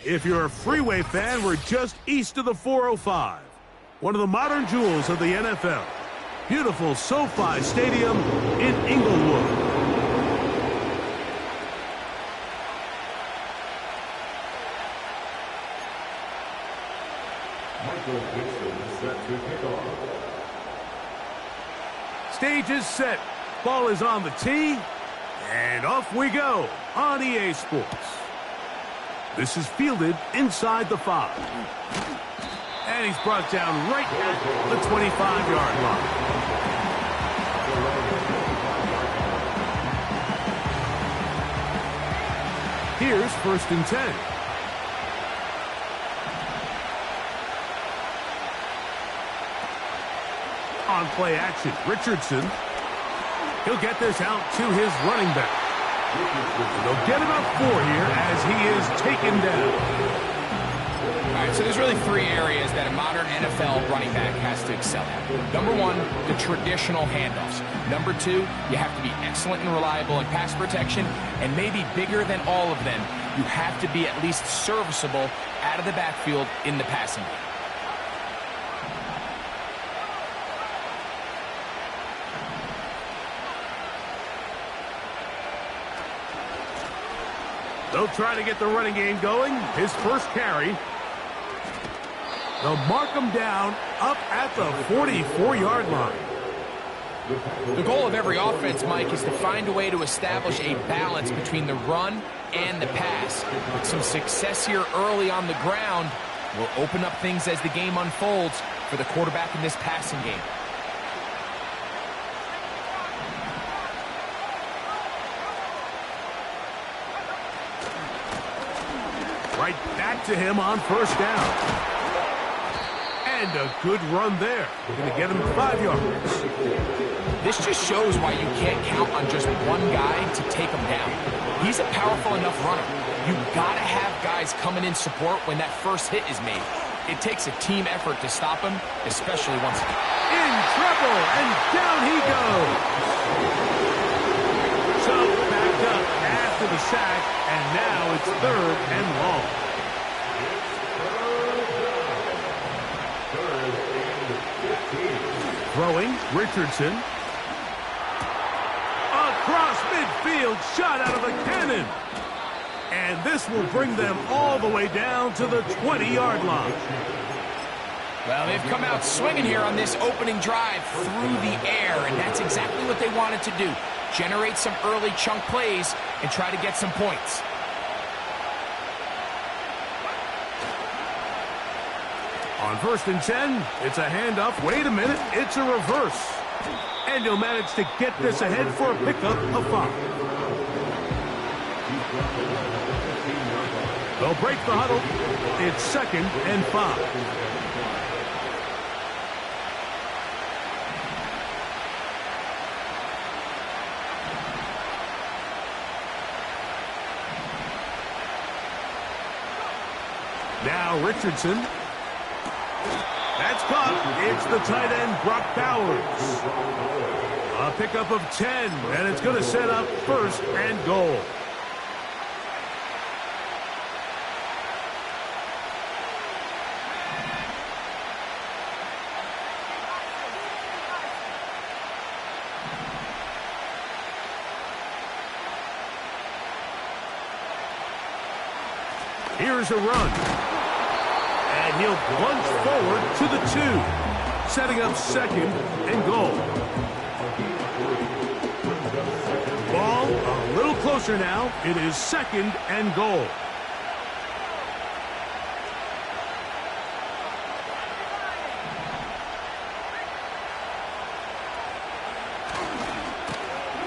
If you're a freeway fan, we're just east of the 405. One of the modern jewels of the NFL. Beautiful SoFi Stadium in Inglewood. Stage is set. Ball is on the tee. And off we go on EA Sports. This is fielded inside the 5. And he's brought down right at the 25-yard line. Here's 1st and 10. On play action, Richardson. He'll get this out to his running back. They'll get about 4 here as he is taken down. All right, so there's really 3 areas that a modern NFL running back has to excel at. Number 1, the traditional handoffs. Number 2, you have to be excellent and reliable in pass protection. And maybe bigger than all of them, you have to be at least serviceable out of the backfield in the passing game. They'll try to get the running game going. His first carry. They'll mark him down up at the 44-yard line. The goal of every offense, Mike, is to find a way to establish a balance between the run and the pass. With some success here early on the ground will open up things as the game unfolds for the quarterback in this passing game. Right back to him on 1st down. And a good run there. We're going to get him 5 yards. This just shows why you can't count on just one guy to take him down. He's a powerful enough runner. You've got to have guys coming in support when that first hit is made. It takes a team effort to stop him, especially once in trouble, and down he goes. So backed up after the sack, and now it's 3rd and long. Throwing, Richardson. Across midfield, shot out of a cannon. And this will bring them all the way down to the 20-yard line. Well, they've come out swinging here on this opening drive through the air, and that's exactly what they wanted to do. Generate some early chunk plays and try to get some points. On 1st and 10, it's a handoff. Wait a minute, it's a reverse. And he'll manage to get this ahead for a pickup of 5. They'll break the huddle. It's 2nd and 5. Now Richardson. That's caught. It's the tight end, Brock Bowers. A pickup of 10, and it's going to set up 1st and goal. Here's a run. And he'll plunge forward to the 2, setting up 2nd and goal. Ball a little closer now. It is 2nd and goal.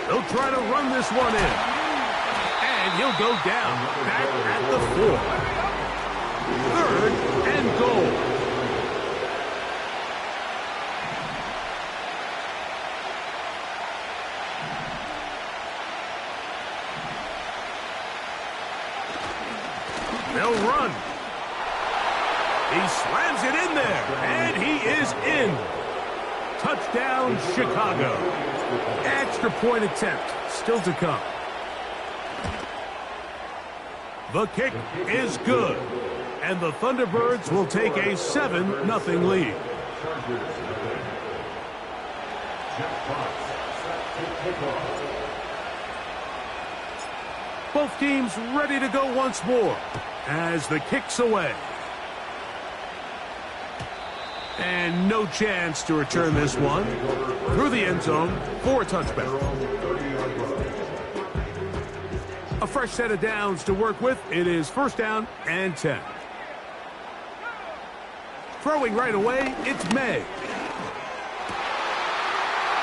They'll try to run this one in. And he'll go down back at the 4. 3rd and goal. They'll run. He slams it in there, and he is in. Touchdown, Chicago. Extra point attempt still to come. The kick is good. and the Thunderbirds will take a 7-0 lead. Both teams ready to go once more as the kick's away. And no chance to return this one through the end zone for a touchback. A fresh set of downs to work with. It is 1st down and 10. Throwing right away, it's May.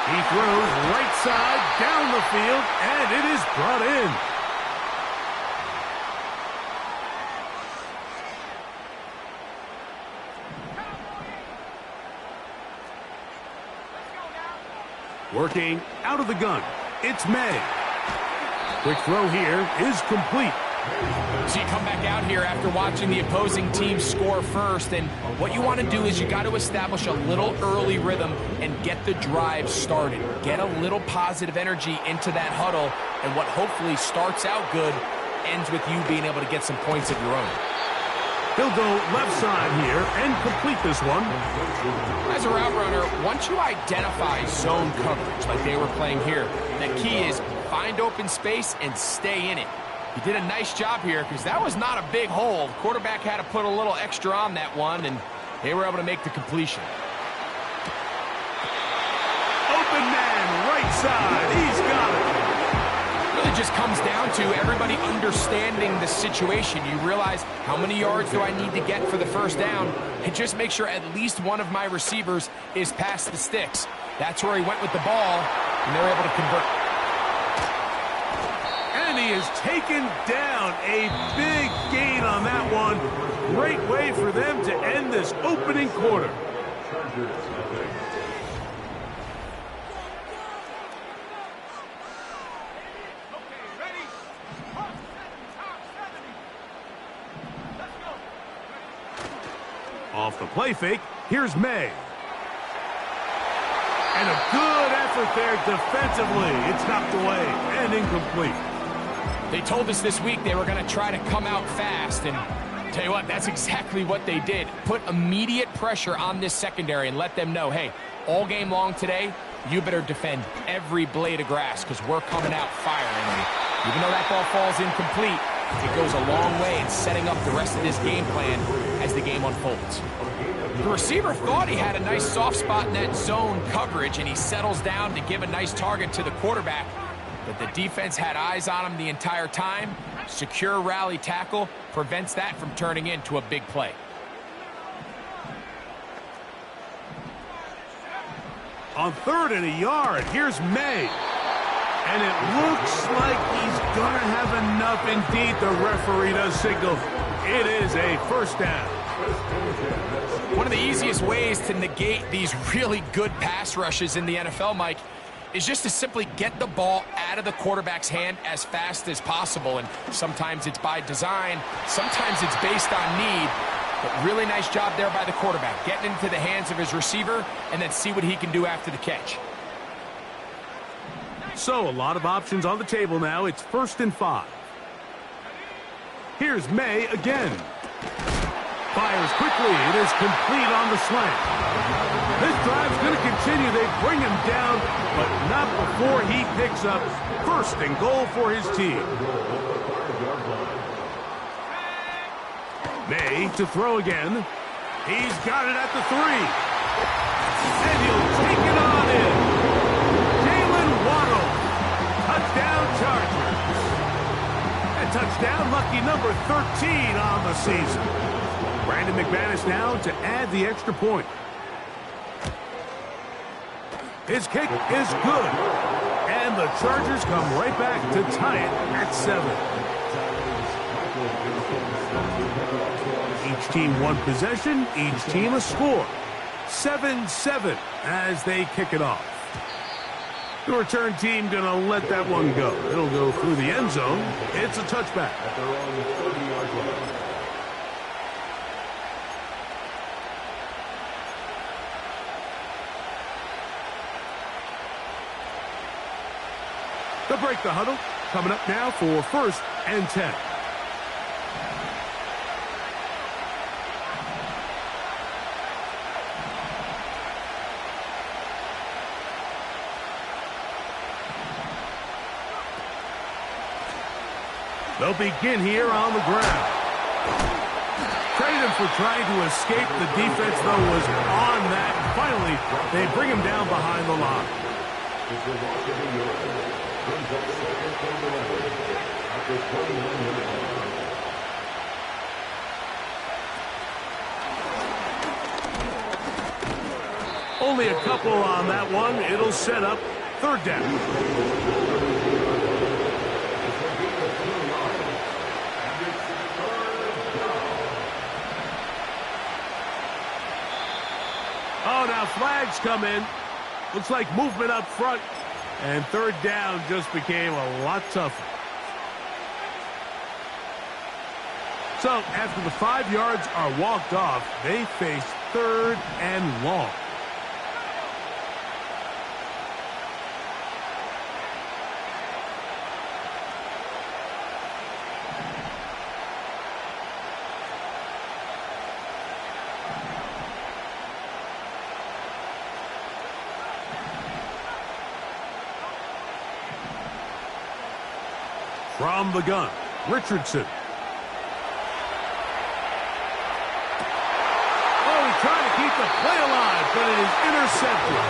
He throws right side down the field, and it is brought in. Working out of the gun, it's May. Quick throw here is complete. So you come back out here after watching the opposing team score first, and what you want to do is you got to establish a little early rhythm and get the drive started. Get a little positive energy into that huddle, and what hopefully starts out good ends with you being able to get some points of your own. He'll go left side here and complete this one. As a route runner, once you identify zone coverage like they were playing here, the key is find open space and stay in it. He did a nice job here because that was not a big hole. The quarterback had to put a little extra on that one, and they were able to make the completion. Open man, right side. He's got it. It really just comes down to everybody understanding the situation. You realize how many yards do I need to get for the 1st down, and just make sure at least one of my receivers is past the sticks. That's where he went with the ball, and they were able to convert. And he is taken down. A big gain on that one. Great way for them to end this opening quarter. Off the play fake, here's May. And a good effort there defensively. It's knocked away and incomplete. They told us this week they were going to try to come out fast, and tell you what, that's exactly what they did. Put immediate pressure on this secondary and let them know, hey, all game long today, you better defend every blade of grass because we're coming out firing. And even though that ball falls incomplete, it goes a long way in setting up the rest of this game plan as the game unfolds. The receiver thought he had a nice soft spot in that zone coverage, and he settles down to give a nice target to the quarterback. But the defense had eyes on him the entire time. Secure rally tackle prevents that from turning into a big play. On 3rd and a yard, here's May. And it looks like he's going to have enough. Indeed, the referee does signal. It is a 1st down. One of the easiest ways to negate these really good pass rushes in the NFL, Mike, is just to simply get the ball out of the quarterback's hand as fast as possible. And sometimes it's by design, sometimes it's based on need. But really nice job there by the quarterback, getting into the hands of his receiver and then see what he can do after the catch. So a lot of options on the table now. It's 1st and 5. Here's May again. Fires quickly. It is complete on the slant. This drive's going to continue. They bring him down, but not before he picks up 1st and goal for his team. May to throw again. He's got it at the 3. And he'll take it on in. Jalen Waddle. Touchdown Chargers. And touchdown lucky number 13 on the season. Brandon McManus now to add the extra point. His kick is good. And the Chargers come right back to tie it at 7. Each team one possession, each team a score. 7-7 as they kick it off. The return team going to let that one go. It'll go through the end zone. It's a touchback. They'll break the huddle. Coming up now for 1st and 10. They'll begin here on the ground. Credit him for trying to escape. The defense, though, was on that. And finally, they bring him down behind the line. Only a couple on that one. It'll set up third down. Oh, now flags come in. Looks like movement up front. And third down just became a lot tougher. So after the 5 yards are walked off, they face third and long. From the gun, Richardson. Oh, he's trying to keep the play alive, but it is intercepted.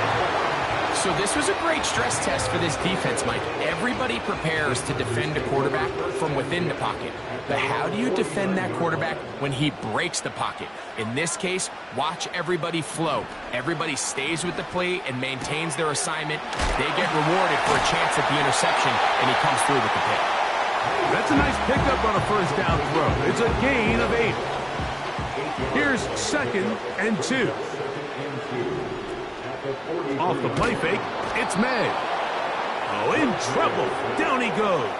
So this was a great stress test for this defense, Mike. Everybody prepares to defend a quarterback from within the pocket. But how do you defend that quarterback when he breaks the pocket? In this case, watch everybody flow. Everybody stays with the play and maintains their assignment. They get rewarded for a chance at the interception, and he comes through with the pick. That's a nice pickup on a first down throw. It's a gain of 8. Here's 2nd and 2. Off the play fake, it's May. Oh, in trouble. Down he goes.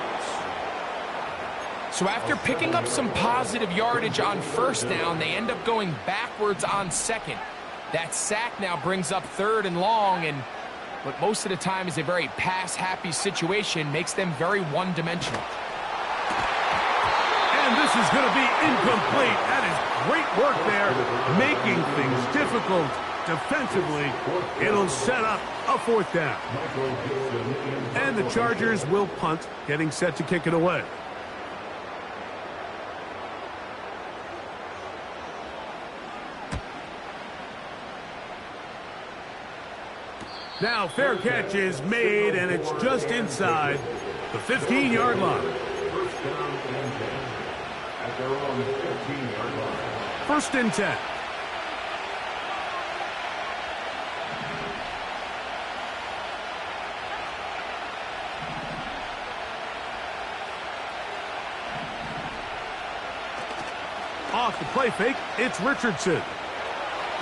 So after picking up some positive yardage on first down, they end up going backwards on second. That sack now brings up third and long, and what most of the time is a very pass-happy situation makes them very one-dimensional. And this is going to be incomplete. That is great work there, making things difficult defensively. It'll set up a 4th down. And the Chargers will punt, getting set to kick it away. Now, fair catch is made, and it's just inside the 15-yard line. First and 10. Off the play fake, it's Richardson.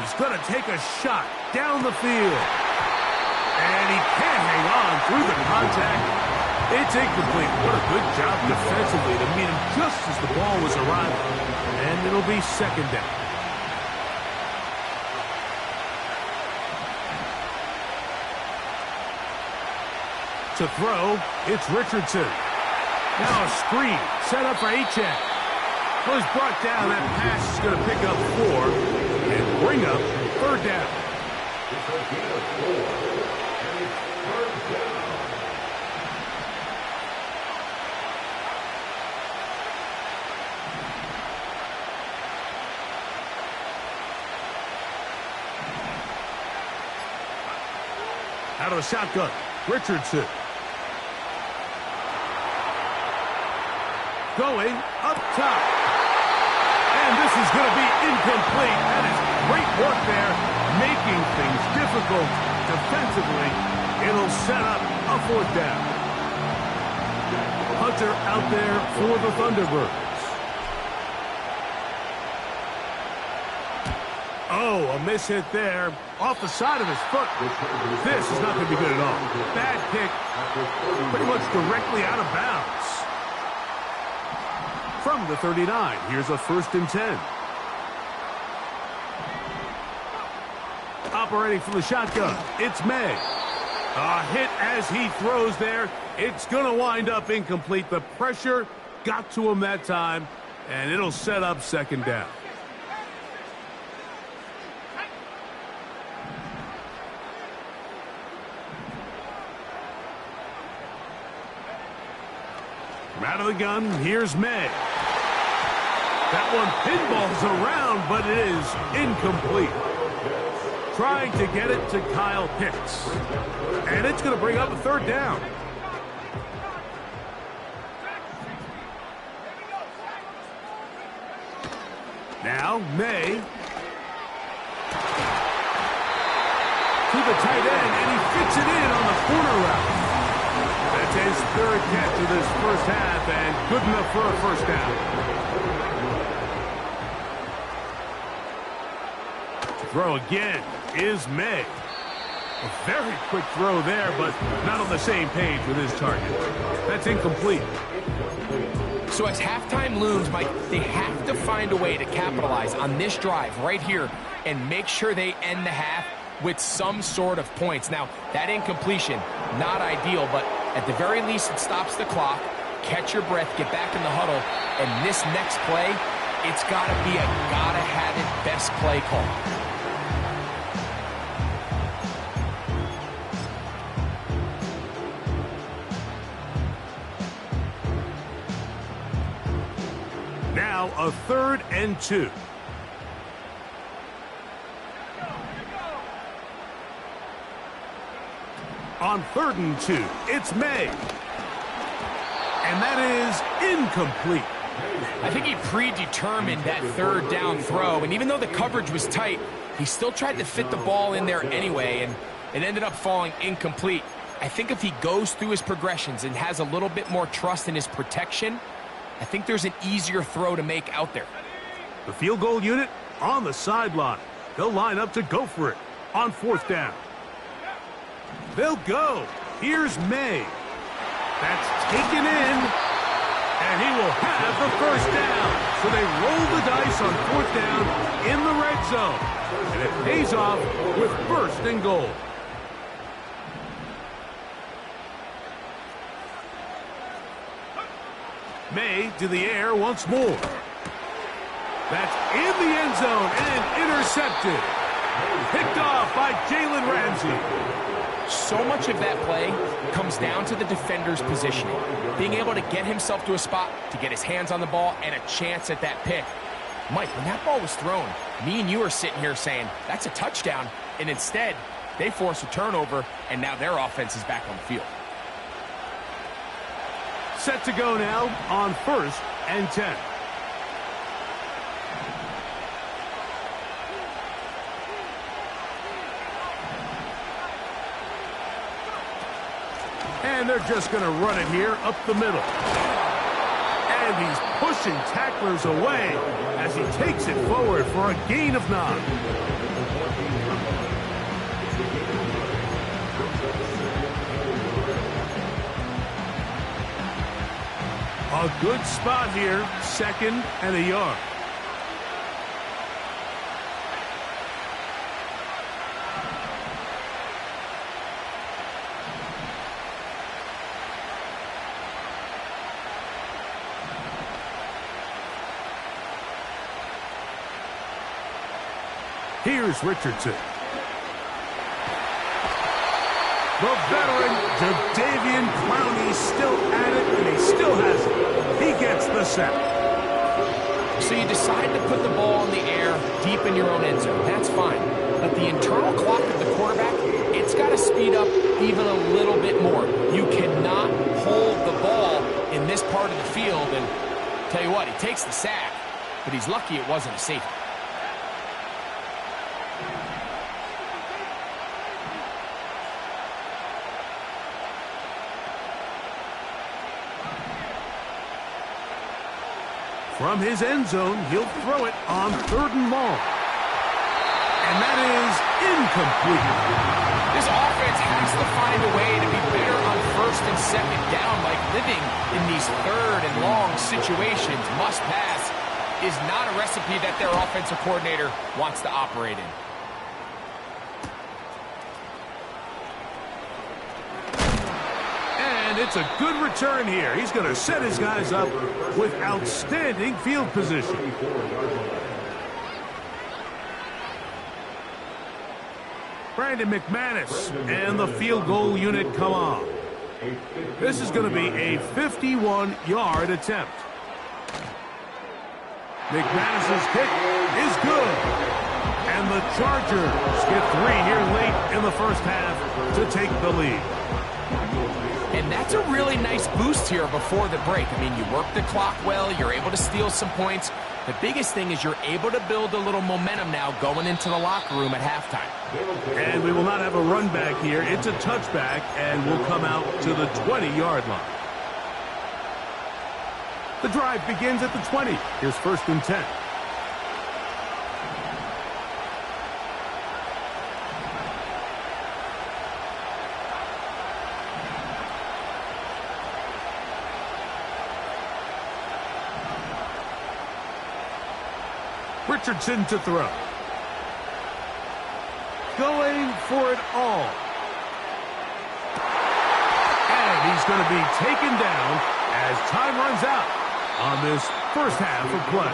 He's going to take a shot down the field. And he can't hang on through the contact. It's incomplete. What a good job defensively to meet him just as the ball was arriving. And it'll be 2nd down. To throw, it's Richardson. Now a screen set up for A-check. Well, he's brought down. That pass is going to pick up 4 and bring up third down. Out of the shotgun, Richardson. Going up top. And this is going to be incomplete. That is great work there, making things difficult defensively. It'll set up a 4th down. Hunter out there for the Thunderbirds. Oh, a miss hit there. Off the side of his foot. This is not going to be good at all. Bad kick. Pretty much directly out of bounds. From the 39, here's a 1st and 10. Operating from the shotgun, it's May. A hit as he throws there. It's going to wind up incomplete. The pressure got to him that time, and it'll set up 2nd down. From Out of the gun, here's May. That one pinballs around, but it is incomplete. Trying to get it to Kyle Pitts. And it's going to bring up a third down. Now, May. To the tight end, and he fits it in on the corner route. That's his third catch of this first half, and good enough for a first down. To throw again is May. A very quick throw there, but not on the same page with his target. That's incomplete. So as halftime looms, Mike, they have to find a way to capitalize on this drive right here and make sure they end the half with some sort of points. Now, that incompletion, not ideal, but at the very least, it stops the clock. Catch your breath, get back in the huddle, and this next play, it's got to be a gotta-have-it best play call. Now a 3rd and 2. On 3rd and 2, it's May. And that is incomplete. I think he predetermined that third down throw, and even though the coverage was tight, he still tried to fit the ball in there anyway, and it ended up falling incomplete. I think if he goes through his progressions and has a little bit more trust in his protection, I think there's an easier throw to make out there. The field goal unit on the sideline. They'll line up to go for it on 4th down. They'll go. Here's May. That's taken in, and he will have the first down. So they roll the dice on 4th down in the red zone, and it pays off with 1st and goal. May to the air once more. That's in the end zone and intercepted. Picked off by Jalen Ramsey. So much of that play comes down to the defender's positioning. Being able to get himself to a spot, to get his hands on the ball, and a chance at that pick. Mike, when that ball was thrown, me and you are sitting here saying, that's a touchdown. And instead, they force a turnover, and now their offense is back on the field. Set to go now on 1st and 10. And they're just going to run it here up the middle. And he's pushing tacklers away as he takes it forward for a gain of 9. A good spot here, 2nd and a yard. Here's Richardson. The veteran, Jadeveon Clowney, still at it, and he still has it. He gets the sack. So you decide to put the ball in the air deep in your own end zone. That's fine. But the internal clock of the quarterback, it's got to speed up even a little bit more. You cannot hold the ball in this part of the field. And tell you what, he takes the sack, but he's lucky it wasn't a safety. From his end zone, he'll throw it on 3rd and long. And that is incomplete. This offense has to find a way to be better on 1st and 2nd down. Like living in these 3rd and long situations, must pass, is not a recipe that their offensive coordinator wants to operate in. And it's a good return here. He's going to set his guys up with outstanding field position. Brandon McManus and the field goal unit come on. This is going to be a 51-yard attempt. McManus's kick is good. And the Chargers get 3 here late in the first half to take the lead. And that's a really nice boost here before the break. I mean, you work the clock well, you're able to steal some points. The biggest thing is you're able to build a little momentum now going into the locker room at halftime. And we will not have a run back here. It's a touchback, and we'll come out to the 20-yard line. The drive begins at the 20. Here's 1st and 10. Richardson to throw. Going for it all. And he's going to be taken down as time runs out on this first half of play.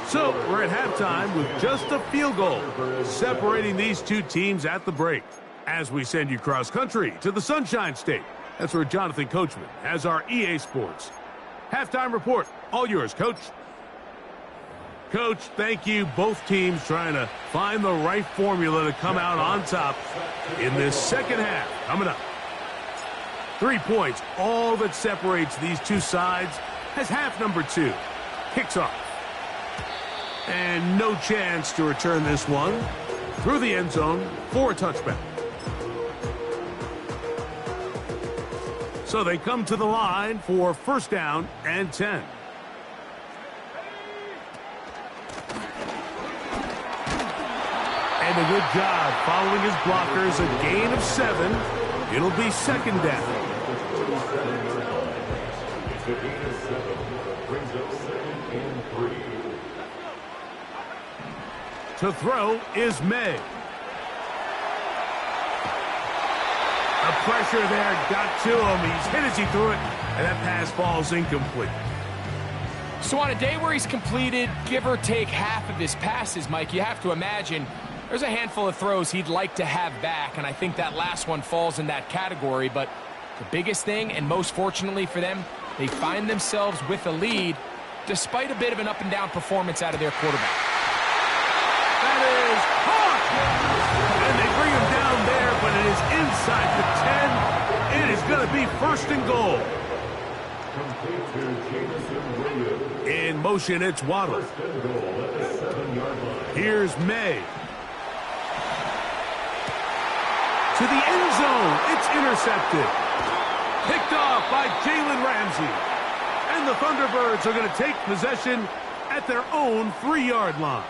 So we're at halftime with just a field goal separating these two teams at the break. As we send you cross country to the Sunshine State. That's where Jonathan Coachman has our EA Sports halftime report. All yours, Coach. Coach, thank you. Both teams trying to find the right formula to come out on top in this second half. Coming up. 3 points, all that separates these two sides as half number 2 kicks off. And no chance to return this one through the end zone for a touchback. So they come to the line for 1st down and 10. And a good job following his blockers, a gain of 7. It'll be 2nd down. To throw is May. The pressure there got to him. He's hit as he threw it, and that pass falls incomplete. So on a day where he's completed, give or take half of his passes, Mike, you have to imagine there's a handful of throws he'd like to have back, and I think that last one falls in that category. But the biggest thing, and most fortunately for them, they find themselves with a lead despite a bit of an up-and-down performance out of their quarterback. That is caught! And they bring him down there, but it is inside the 10. It is going to be 1st and goal. In motion, it's Waddle. Here's May. To the end zone, it's intercepted. Picked off by Jalen Ramsey. And the Thunderbirds are going to take possession at their own 3-yard line.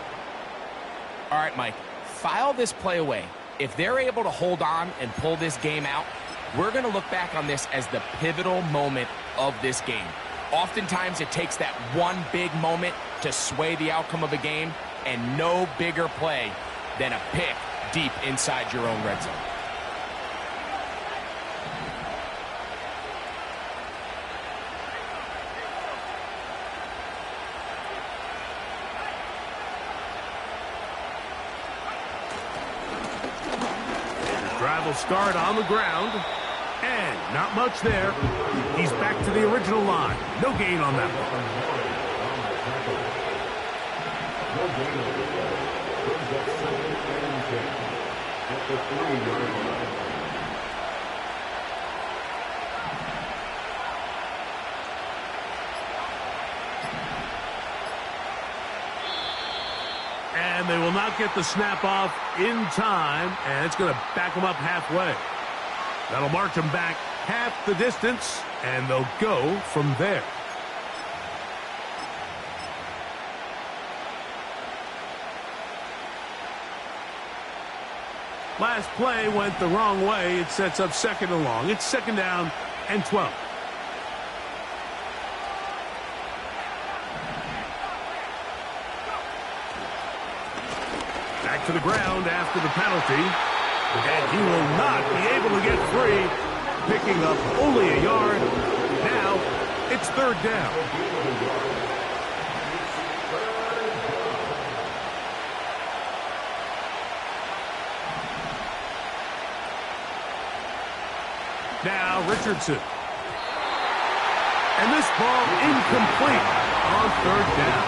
All right, Mike, file this play away. If they're able to hold on and pull this game out, we're going to look back on this as the pivotal moment of this game. Oftentimes, it takes that one big moment to sway the outcome of a game, and no bigger play than a pick deep inside your own red zone. Drive will start on the ground. And not much there. He's back to the original line. No gain on that And they will not get the snap off in time, and it's going to back them up halfway. That'll march them back half the distance, and they'll go from there. Last play went the wrong way. It sets up 2nd and long. It's 2nd down and 12. Back to the ground after the penalty. And he will not be able to get free. Picking up only a yard. Now it's 3rd down. Now Richardson. And this ball incomplete on third down.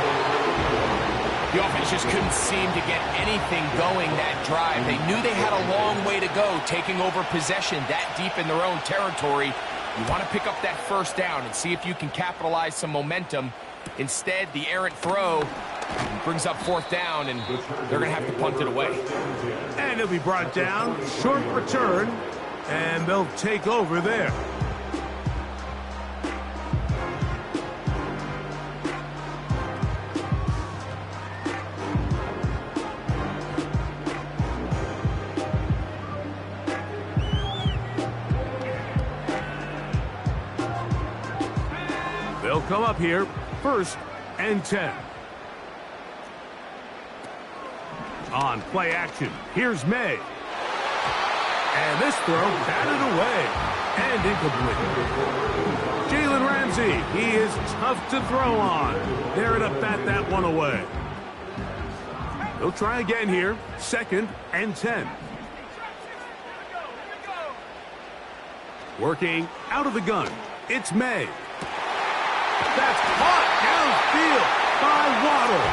The offense just couldn't seem to get anything going that drive. They knew they had a long way to go, taking over possession that deep in their own territory. You want to pick up that first down and see if you can capitalize some momentum. Instead, the errant throw brings up fourth down, and they're going to have to punt it away. And it'll be brought down, short return, and they'll take over there. They'll come up here, 1st and 10. On play action, here's May. And this throw batted away and incomplete. Jalen Ramsey, he is tough to throw on. There to bat that one away. They'll try again here, 2nd and 10. Working out of the gun, it's May. That's caught downfield by Waddle.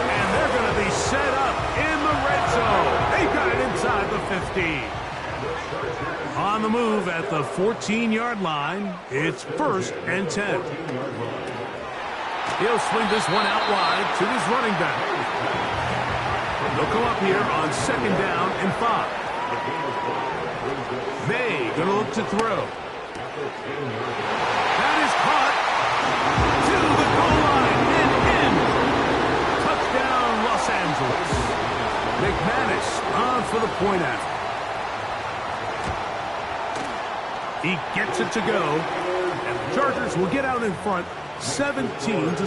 And they're going to be set up in the red zone. They've got it inside the 15. On the move at the 14-yard line, it's 1st and 10. He'll swing this one out wide to his running back. They'll come up here on 2nd down and 5. May going to look to throw. That is caught to the goal line and in. Touchdown, Los Angeles. McManus on for the point after. He gets it to go, and the Chargers will get out in front, 17-7.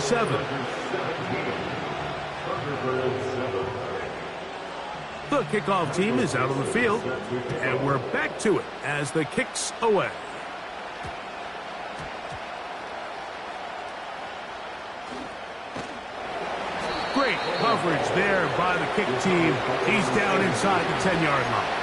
The kickoff team is out on the field, and we're back to it as the kick's away. Great coverage there by the kick team. He's down inside the 10-yard line.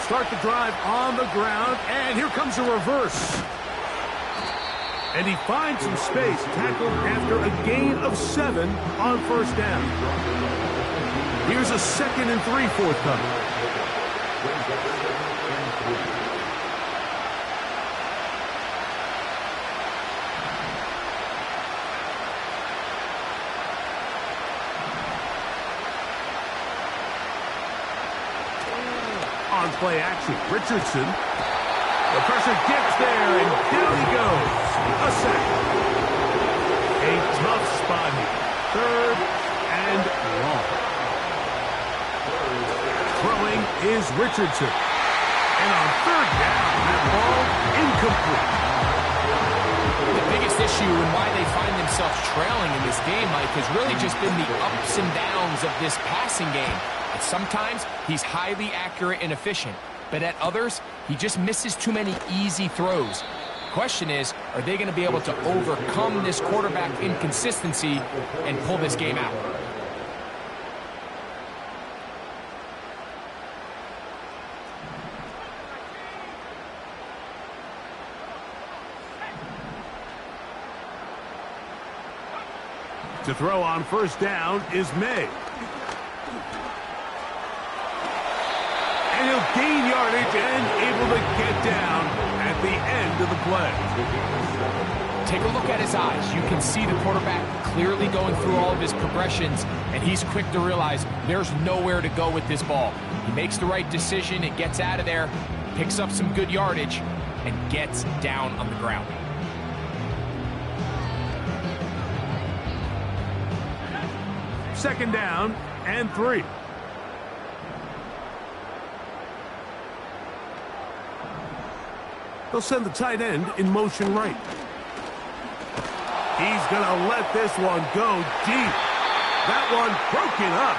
Start the drive on the ground, and here comes a reverse. And he finds some space, tackled after a gain of 7 on 1st down. Here's a 2nd and 3 forthcoming. On play action, Richardson. The pressure gets there, and down he goes. A sack. A tough spot here. 3rd and long. Throwing is Richardson. And on 3rd down, that ball incomplete. The biggest issue and why they find themselves trailing in this game, Mike, has really just been the ups and downs of this passing game. And sometimes he's highly accurate and efficient, but at others, he just misses too many easy throws. The question is, are they going to be able to overcome this quarterback inconsistency and pull this game out? To throw on 1st down is May. And he'll gain yardage and able to get down at the end of the play. Take a look at his eyes. You can see the quarterback clearly going through all of his progressions, and he's quick to realize there's nowhere to go with this ball. He makes the right decision, it gets out of there, picks up some good yardage, and gets down on the ground. Second down and 3. They'll send the tight end in motion right. He's going to let this one go deep. That one broken up.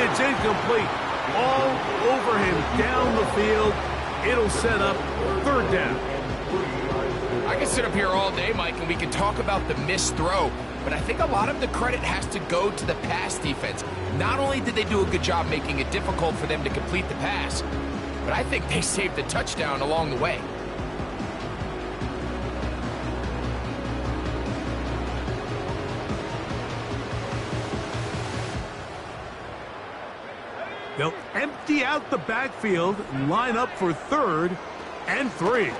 It's incomplete. All over him down the field. It'll set up 3rd down. I I can sit up here all day, Mike, and we can talk about the missed throw, but I think a lot of the credit has to go to the pass defense. Not only did they do a good job making it difficult for them to complete the pass, but I think they saved the touchdown along the way. They'll empty out the backfield and line up for 3rd and 3.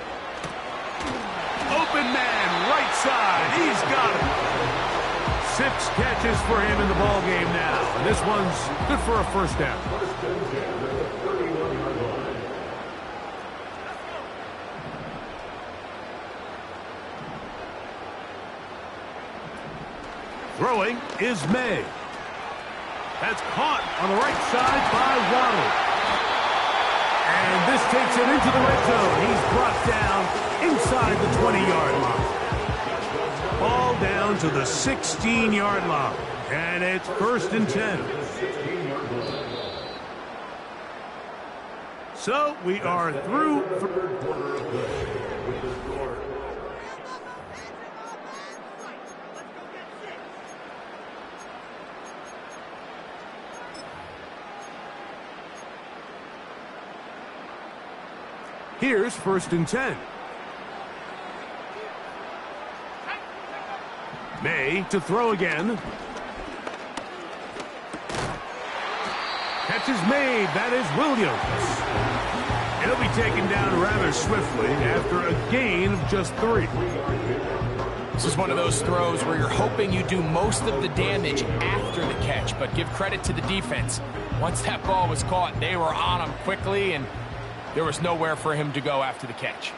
Open man, right side. He's got it. 6 catches for him in the ball game now. And this one's good for a first down. Throwing is May. That's caught on the right side by Waddle. And this takes him into the red zone. He's brought down inside the 20-yard line. Ball down to the 16-yard line. And it's 1st and 10. So we are through. Here's 1st and 10. May to throw again. Catch is made. That is Williams. He'll be taken down rather swiftly after a gain of just 3. This is one of those throws where you're hoping you do most of the damage after the catch, but give credit to the defense. Once that ball was caught, they were on him quickly, and there was nowhere for him to go after the catch.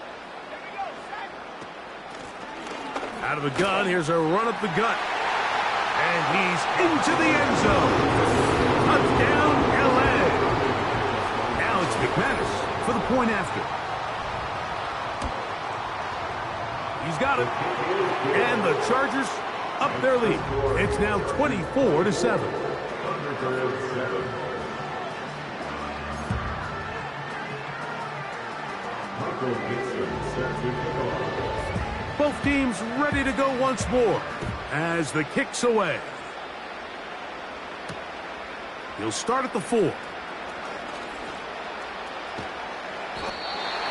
Out of the gun, here's a run up the gut. And he's into the end zone. Touchdown, L.A. Now it's McManus for the point after. He's got it. And the Chargers up their lead. It's now 24-7. Both teams ready to go once more as the kick's away. He'll start at the 4.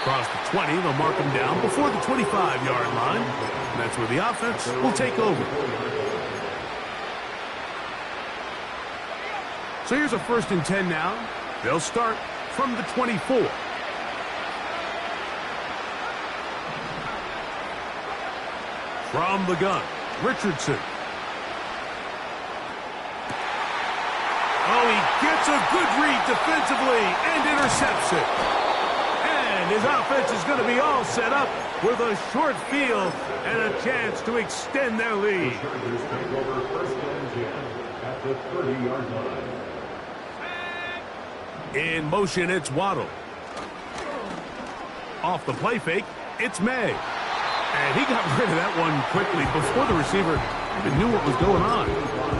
Across the 20, they'll mark him down before the 25-yard line. And that's where the offense will take over. So here's a 1st and 10 now. They'll start from the 24. From the gun, Richardson. Oh, he gets a good read defensively and intercepts it. And his offense is going to be all set up with a short field and a chance to extend their lead. In motion, it's Waddle. Off the play fake, it's May. And he got rid of that one quickly before the receiver even knew what was going on.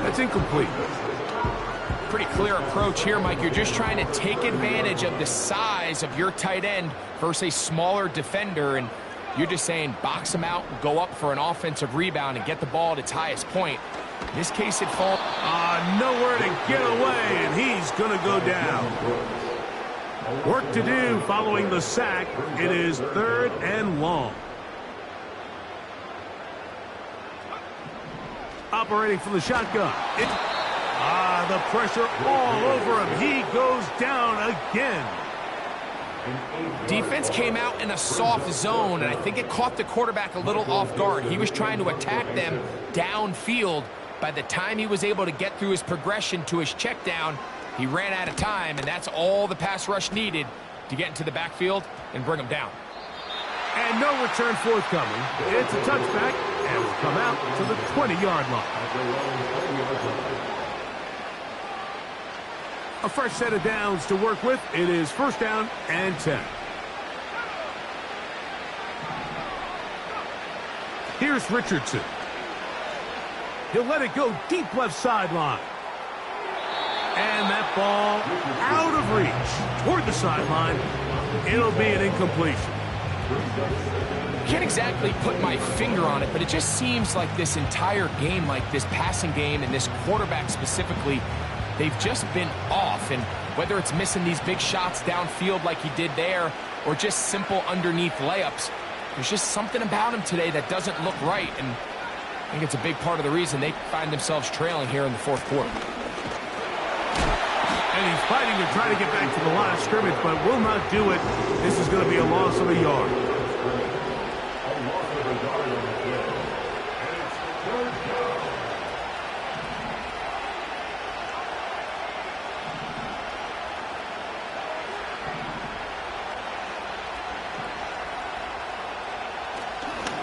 That's incomplete. Pretty clear approach here, Mike. You're just trying to take advantage of the size of your tight end versus a smaller defender, and you're just saying box him out, go up for an offensive rebound, and get the ball at its highest point. In this case, it falls. Nowhere to get away, and he's going to go down. Work to do following the sack. It is 3rd and long. Operating from the shotgun. The pressure all over him. He goes down again. Defense came out in a soft zone, and I think it caught the quarterback a little off guard. He was trying to attack them downfield. By the time he was able to get through his progression to his check down, he ran out of time, and that's all the pass rush needed to get into the backfield and bring him down. And no return forthcoming. It's a touchback, and will come out to the 20-yard line. A fresh set of downs to work with. It is 1st down and 10. Here's Richardson. He'll let it go deep left sideline. And that ball out of reach toward the sideline. It'll be an incompletion. Can't exactly put my finger on it, but it just seems like this entire game, like this passing game and this quarterback specifically, they've just been off. And whether it's missing these big shots downfield like he did there or just simple underneath layups, there's just something about him today that doesn't look right. And I think it's a big part of the reason they find themselves trailing here in the fourth quarter. And he's fighting to try to get back to the line of scrimmage, but will not do it. This is going to be a loss of a yard.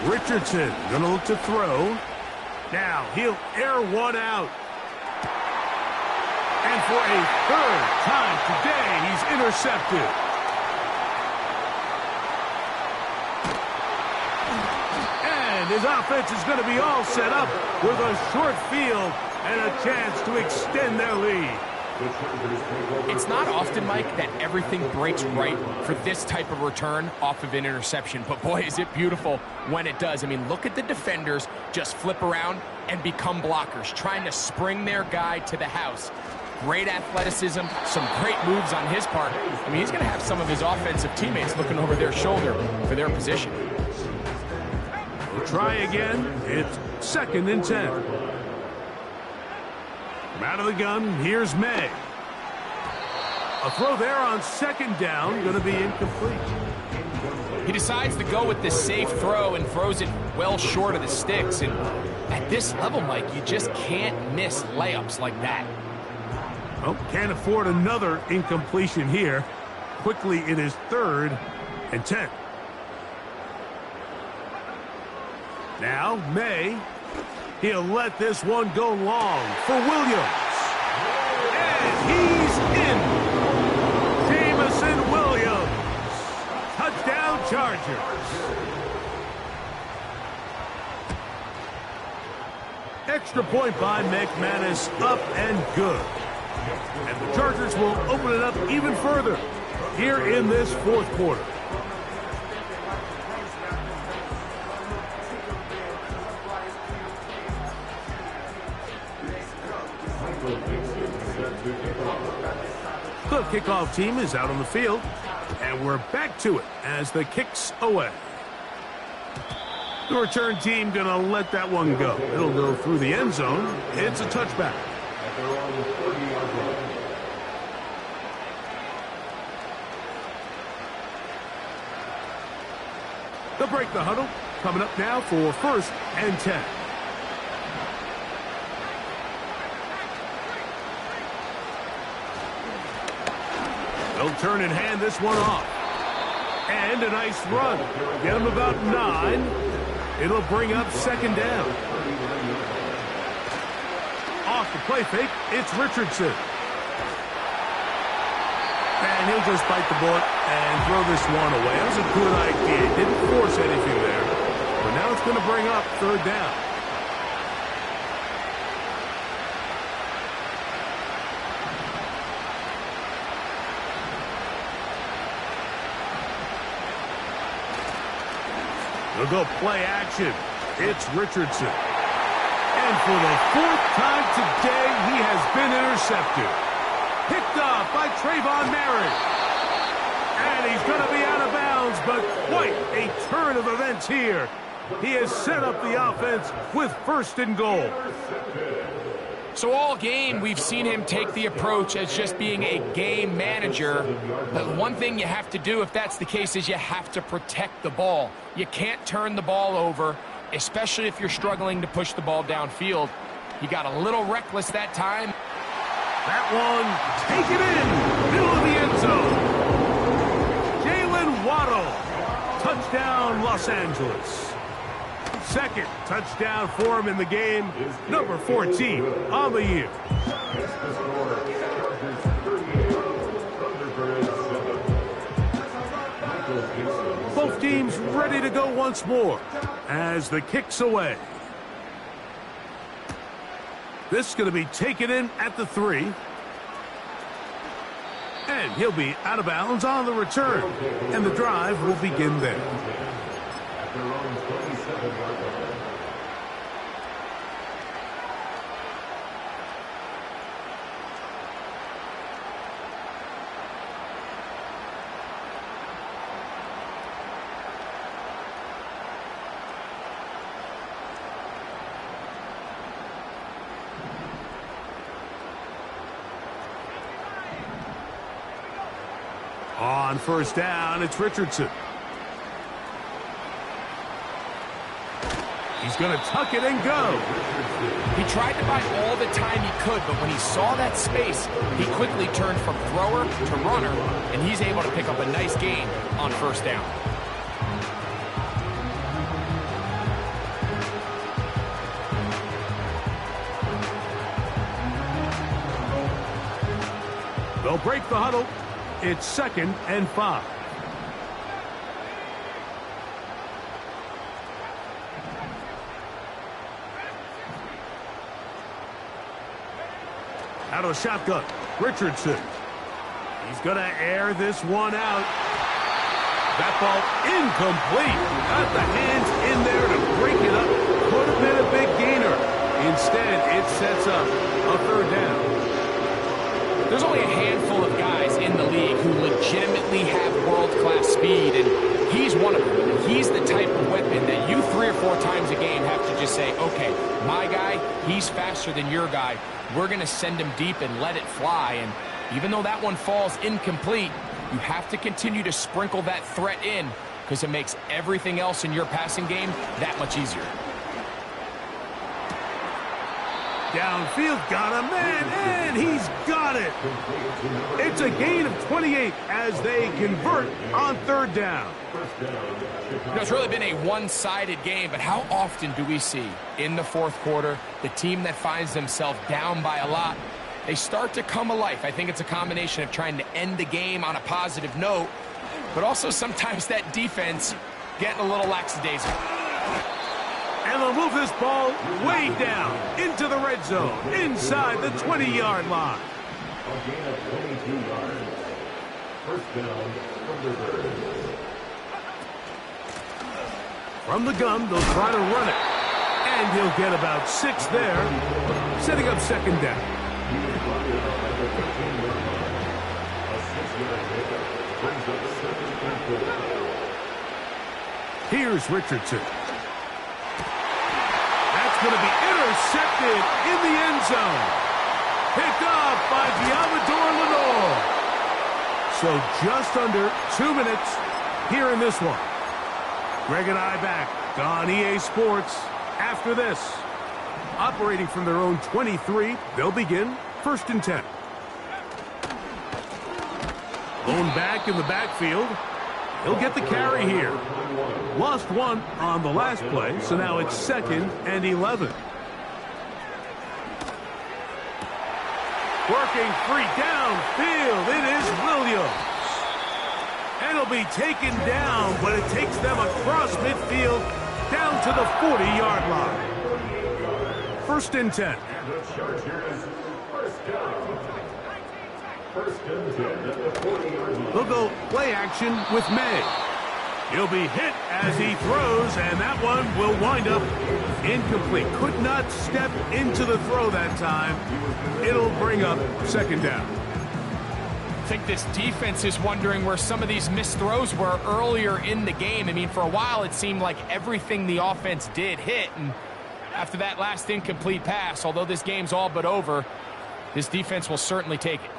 Richardson going to look to throw. Now he'll air one out. And for a third time today, he's intercepted. And his offense is going to be all set up with a short field and a chance to extend their lead. It's not often, Mike, that everything breaks right for this type of return off of an interception. But boy, is it beautiful when it does. I mean, look at the defenders just flip around and become blockers, trying to spring their guy to the house. Great athleticism, some great moves on his part. I mean, he's going to have some of his offensive teammates looking over their shoulder for their position. We'll try again. It's 2nd and 10. From out of the gun, here's May. A throw there on 2nd down, going to be incomplete. He decides to go with the safe throw and throws it well short of the sticks. And at this level, Mike, you just can't miss layups like that. Oh, can't afford another incompletion here. Quickly, it is 3rd and 10. Now, May. He'll let this one go long for Williams. And he's in. Jamison Williams. Touchdown Chargers. Extra point by McManus, up and good. And the Chargers will open it up even further here in this fourth quarter. The kickoff team is out on the field, and we're back to it as the kick's away. The return team going to let that one go. It'll go through the end zone. It's a touchback. They'll break the huddle. Coming up now for 1st and 10. They'll turn and hand this one off. And a nice run. Get him about 9. It'll bring up 2nd down. Off the play fake, it's Richardson. And he'll just bite the bullet and throw this one away. That was a good idea. Didn't force anything there. But now it's going to bring up 3rd down. They'll go play action. It's Richardson. And for the 4th time today, he has been intercepted. Picked up by Trayvon Merritt. And he's going to be out of bounds, but quite a turn of events here. He has set up the offense with 1st and goal. So all game, we've seen him take the approach as just being a game manager. But one thing you have to do if that's the case is you have to protect the ball. You can't turn the ball over, especially if you're struggling to push the ball downfield. He got a little reckless that time. That one, take it in, middle of the end zone. Jalen Waddle, touchdown Los Angeles. 2nd touchdown for him in the game, number 14 on the year. Both teams ready to go once more as the kick's away. This is going to be taken in at the 3. And And he'll be out of bounds on the return. And the drive will begin there. On first down, it's Richardson. He's going to tuck it and go. He tried to buy all the time he could, but when he saw that space, he quickly turned from thrower to runner, and he's able to pick up a nice gain on first down. They'll break the huddle. It's 2nd and 5. Out of the shotgun, Richardson. He's going to air this one out. That ball incomplete. Got the hands in there to break it up. Could have been a big gainer. Instead, it sets up a 3rd down. There's only a handful of guys in the league who legitimately have world-class speed, and he's one of them. And he's the type of weapon that you 3 or 4 times a game have to just say, okay, my guy, he's faster than your guy. We're going to send him deep and let it fly. And even though that one falls incomplete, you have to continue to sprinkle that threat in because it makes everything else in your passing game that much easier. Downfield, got a man, and he's got it. It's a gain of 28 as they convert on 3rd down. You know, it's really been a one-sided game, but how often do we see in the 4th quarter the team that finds themselves down by a lot, they start to come alive? I think it's a combination of trying to end the game on a positive note, but also sometimes that defense getting a little lackadaisical. And they'll move this ball way down into the red zone, inside the 20-yard line. A gain of 22 yards. First down from the 3rd. From the gun, they'll try to run it. And he'll get about 6 there, setting up 2nd down. Here's Richardson. Going to be intercepted in the end zone. Picked up by Diamador Lenore. So just under 2 minutes here in this one. Greg and I back on EA Sports after this. Operating from their own 23, they'll begin 1st and 10. Lone back in the backfield. He'll get the carry here. Lost 1 on the last play, so now it's 2nd and 11. Working free downfield, it is Williams. And it'll be taken down, but it takes them across midfield down to the 40-yard line. 1st and 10. And the Chargers, first down. 1st and 10 at the 40-yard line. They'll go play action with May. He'll be hit as he throws, and that one will wind up incomplete. Could not step into the throw that time. It'll bring up 2nd down. I think this defense is wondering where some of these missed throws were earlier in the game. I mean, for a while it seemed like everything the offense did hit, and after that last incomplete pass, although this game's all but over, this defense will certainly take it.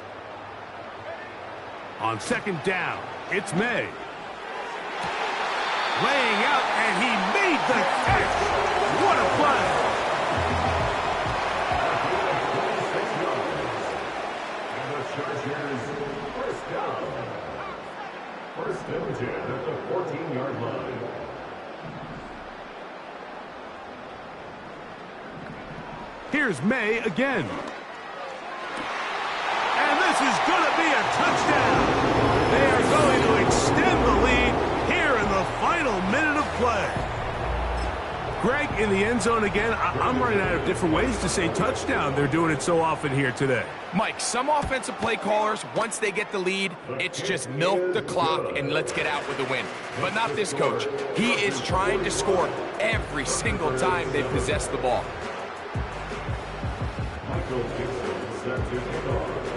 On 2nd down, it's May. Laying out, and he made the catch. What a play. And the Chargers, first down. 1st and 10 at the 14-yard line. Here's May again. And this is going to be a touchdown. They are going to extend the lead here in the final minute of play. Greg, in the end zone again. I'm running out of different ways to say touchdown. They're doing it so often here today. Mike, some offensive play callers, once they get the lead, it's just milk the clock and let's get out with the win. But not this coach. He is trying to score every single time they possess the ball. Michael Dixon set to kick off.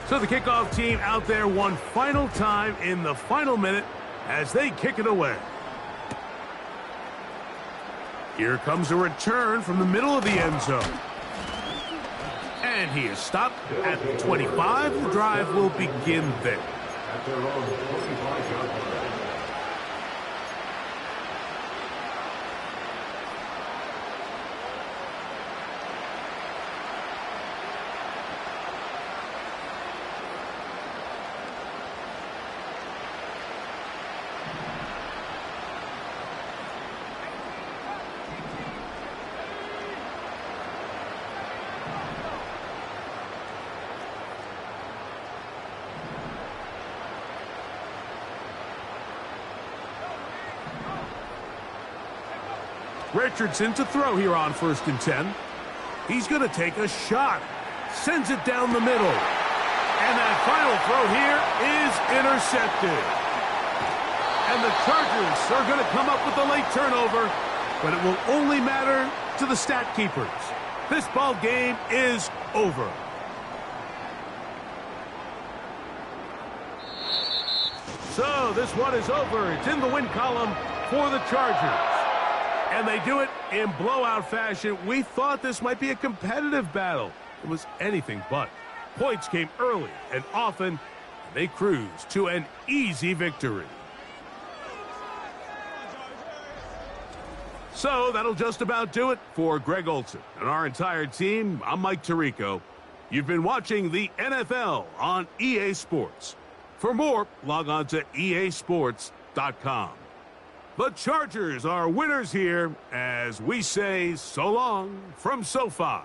So the kickoff team out there one final time in the final minute as they kick it away. Here comes a return from the middle of the end zone. And he is stopped at the 25. The drive will begin there. At their own 25-yard line. Richardson to throw here on 1st and 10. He's going to take a shot. Sends it down the middle. And that final throw here is intercepted. And the Chargers are going to come up with a late turnover, but it will only matter to the stat keepers. This ball game is over. So this one is over. It's in the win column for the Chargers. And they do it in blowout fashion. We thought this might be a competitive battle. It was anything but. Points came early and often, and they cruised to an easy victory. So that'll just about do it for Greg Olson and our entire team. I'm Mike Tirico. You've been watching the NFL on EA Sports. For more, log on to easports.com. The Chargers are winners here as we say so long from SoFi.